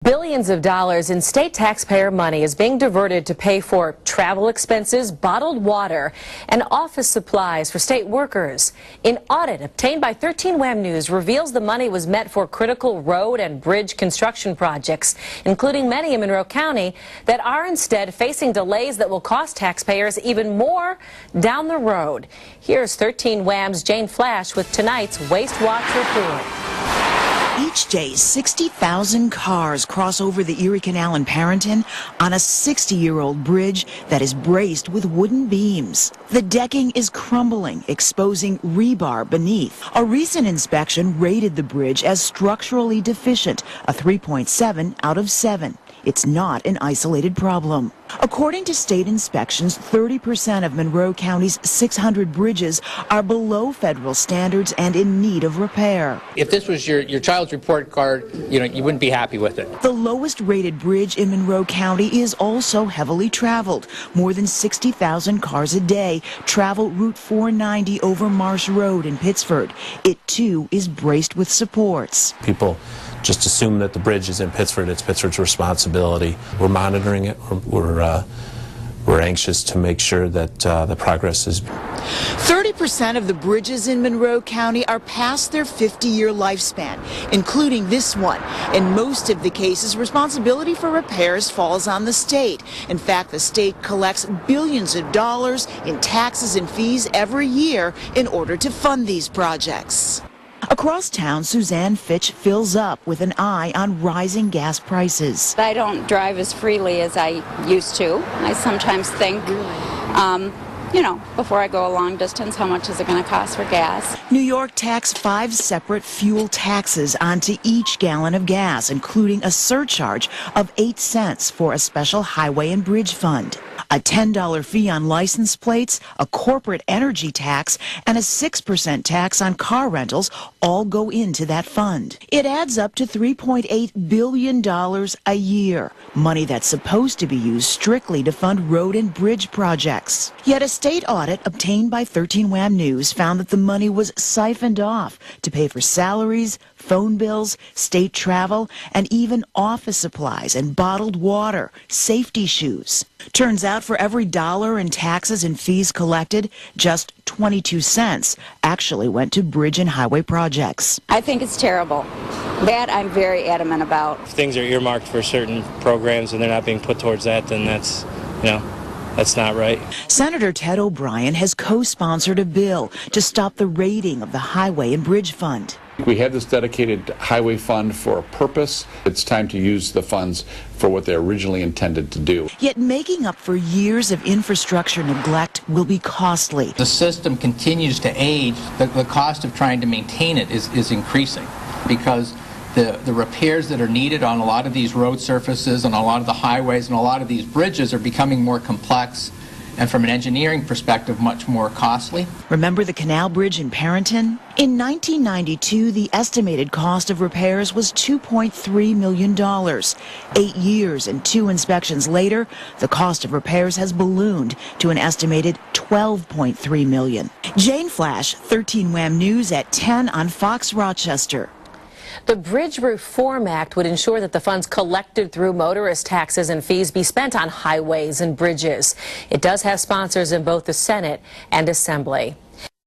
Billions of dollars in state taxpayer money is being diverted to pay for travel expenses, bottled water, and office supplies for state workers. An audit obtained by 13 WHAM News reveals the money was meant for critical road and bridge construction projects, including many in Monroe County, that are instead facing delays that will cost taxpayers even more down the road. Here's 13 WHAM's Jane Flash with tonight's Waste Watch report. Each day, 60,000 cars cross over the Erie Canal in Parenton on a 60-year-old bridge that is braced with wooden beams. The decking is crumbling, exposing rebar beneath. A recent inspection rated the bridge as structurally deficient, a 3.7 out of 7. It's not an isolated problem. According to state inspections, 30% of Monroe County's 600 bridges are below federal standards and in need of repair. If this was your child's report card, you wouldn't be happy with it. The lowest rated bridge in Monroe County is also heavily traveled. More than 60,000 cars a day travel Route 490 over Marsh Road in Pittsford. It too is braced with supports. People just assume that the bridge is in Pittsford. It's Pittsford's responsibility. We're monitoring it. We're anxious to make sure that the progress is. 30% of the bridges in Monroe County are past their 50-year lifespan, including this one. In most of the cases, responsibility for repairs falls on the state. In fact, the state collects billions of dollars in taxes and fees every year in order to fund these projects. Across town, Suzanne Fitch fills up with an eye on rising gas prices. I don't drive as freely as I used to. I sometimes think, before I go a long distance, how much is it going to cost for gas? New York taxed 5 separate fuel taxes onto each gallon of gas, including a surcharge of 8 cents for a special highway and bridge fund. A $10 fee on license plates, a corporate energy tax, and a 6% tax on car rentals all go into that fund. It adds up to $3.8 billion a year, money that's supposed to be used strictly to fund road and bridge projects. Yet a state audit obtained by 13 WHAM News found that the money was siphoned off to pay for salaries, phone bills, state travel, and even office supplies and bottled water, safety shoes. Turns out for every dollar in taxes and fees collected, just 22 cents actually went to bridge and highway projects. I think it's terrible. That I'm very adamant about. If things are earmarked for certain programs and they're not being put towards that, then that's not right. Senator Ted O'Brien has co-sponsored a bill to stop the raiding of the Highway and Bridge Fund. We have this dedicated highway fund for a purpose. It's time to use the funds for what they originally intended to do. Yet making up for years of infrastructure neglect will be costly. The system continues to age. The cost of trying to maintain it is increasing because the repairs that are needed on a lot of these road surfaces and a lot of the highways and a lot of these bridges are becoming more complex and from an engineering perspective much more costly. Remember the canal bridge in Parenton? In 1992, the estimated cost of repairs was $2.3 million. 8 years and 2 inspections later, the cost of repairs has ballooned to an estimated $12.3 million. Jane Flash, 13 WHAM News at 10 on Fox Rochester. The Bridge Reform Act would ensure that the funds collected through motorist taxes and fees be spent on highways and bridges. It does have sponsors in both the Senate and Assembly.